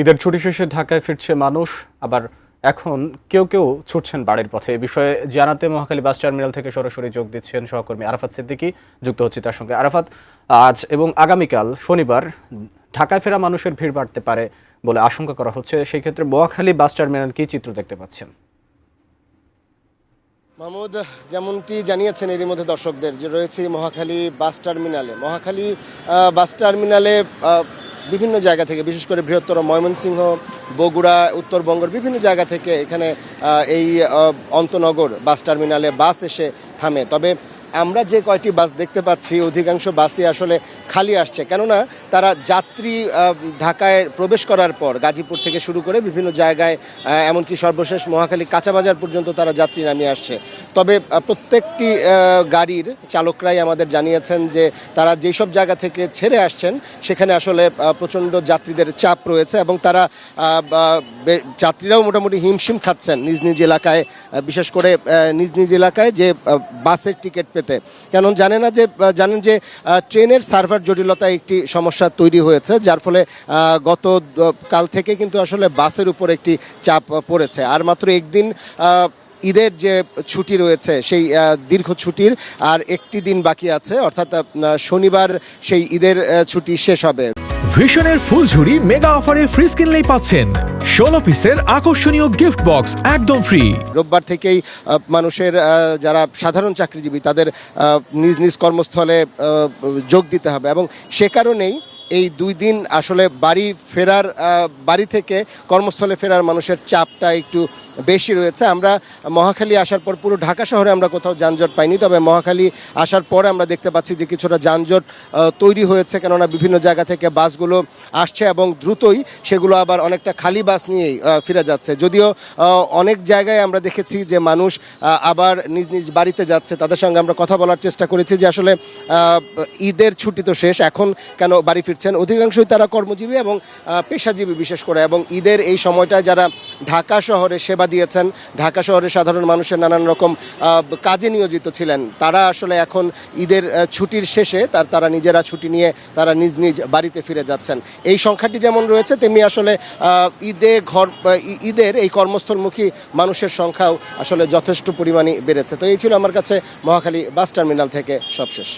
ঈদের ছুটি শেষে ঢাকায় ফিরছে মানুষ, আবার এখন কেউ কেউ ছুটছেন বাড়ির পথে। এ বিষয়ে জানাতে মহাখালী বাস টার্মিনাল থেকে সরাসরি যোগ দিচ্ছেন সহকর্মী আরাফাত সিদ্দিকী। যুক্ত হচ্ছে তার সঙ্গে। আরাফাত, আজ এবং আগামীকাল শনিবার ঢাকায় ফেরা মানুষের ভিড় বাড়তে পারে বলে আশঙ্কা করা হচ্ছে। সেই ক্ষেত্রে মহাখালী বাস টার্মিনাল কি চিত্র দেখতে পাচ্ছেন? মাহমুদ, যেমনটি জানিয়েছেন এরই মধ্যে দর্শকদের, যে রয়েছে মহাখালী বাস টার্মিনালে বিভিন্ন জায়গা থেকে, বিশেষ করে বৃহত্তর ময়মনসিংহ, বগুড়া, উত্তরবঙ্গের বিভিন্ন জায়গা থেকে এখানে এই অন্তনগর বাস টার্মিনালে বাস এসে থামে। তবে আমরা যে কয়টি বাস দেখতে পাচ্ছি, অধিকাংশ বাসই আসলে খালি আসছে, কেননা তারা যাত্রী ঢাকায় প্রবেশ করার পর গাজীপুর থেকে শুরু করে বিভিন্ন জায়গায়, এমনকি সর্বশেষ মহাখালী কাঁচাবাজার পর্যন্ত তারা যাত্রী নামিয়ে আসছে। তবে প্রত্যেকটি গাড়ির চালকরাই আমাদের জানিয়েছেন যে তারা যেসব জায়গা থেকে ছেড়ে আসছেন সেখানে আসলে প্রচণ্ড যাত্রীদের চাপ রয়েছে এবং তারা যাত্রীরাও মোটামুটি হিমশিম খাচ্ছেন নিজ নিজ এলাকায়, বিশেষ করে নিজ নিজ এলাকায় যে বাসের টিকিট পেতে। কারণ জানেন যে ট্রেনের সার্ভার জটিলতা একটি সমস্যা তৈরি হয়েছে, যার ফলে গত কাল থেকে কিন্তু আসলে বাসের উপর একটি চাপ পড়েছে। আর মাত্র একদিন ঈদের যে ছুটি রয়েছে, সেই দীর্ঘ ছুটির আর একটি দিন বাকি আছে, অর্থাৎ শনিবার সেই ঈদের ছুটি শেষ হবে। ভিশনের ফুলঝুরি মেগা অফারে ফ্রিজ কিনলেই পাচ্ছেন 16 পিসের আকর্ষণীয় গিফট বক্স একদম ফ্রি। রোববার থেকেই মানুষের, যারা সাধারণ চাকরিজীবী, তাদের নিজ নিজ কর্মস্থলে যোগ দিতে হবে এবং সে কারণেই এই 2 দিন আসলে বাড়ি থেকে কর্মস্থলে ফেরার মানুষের চাপটা একটু বেশি রয়েছে। আমরা মহাখালী আসার পর পুরো ঢাকা শহরে আমরা কোথাও যানজট পাইনি, তবে মহাখালী আসার পরে আমরা দেখতে পাচ্ছি যে কিছুটা যানজট তৈরি হয়েছে, কেননা বিভিন্ন জায়গা থেকে বাসগুলো আসছে এবং দ্রুতই সেগুলো আবার অনেকটা খালি বাস নিয়েই ফিরে যাচ্ছে। যদিও অনেক জায়গায় আমরা দেখেছি যে মানুষ আবার নিজ নিজ বাড়িতে যাচ্ছে। তাদের সঙ্গে আমরা কথা বলার চেষ্টা করেছি যে আসলে ঈদের ছুটি তো শেষ, এখন কেন বাড়ি ফিরছেন। অধিকাংশই তারা কর্মজীবী এবং পেশাজীবী বিশেষ করে, এবং ঈদের এই সময়টায় যারা ঢাকা শহরে সেবা দিয়েছেন, ঢাকা শহরে সাধারণ মানুষের নানান রকম কাজে নিয়োজিত ছিলেন, তারা আসলে এখন ঈদের ছুটির শেষে তারা নিজেরা ছুটি নিয়ে তারা নিজ নিজ বাড়িতে ফিরে যাচ্ছেন। এই সংখ্যাটি যেমন রয়েছে, তেমনি আসলে ঈদের এই কর্মস্থলমুখী মানুষের সংখ্যাও আসলে যথেষ্ট পরিমাণে বেড়েছে। তো এই ছিল আমার কাছে মহাখালী বাস টার্মিনাল থেকে সবশেষ।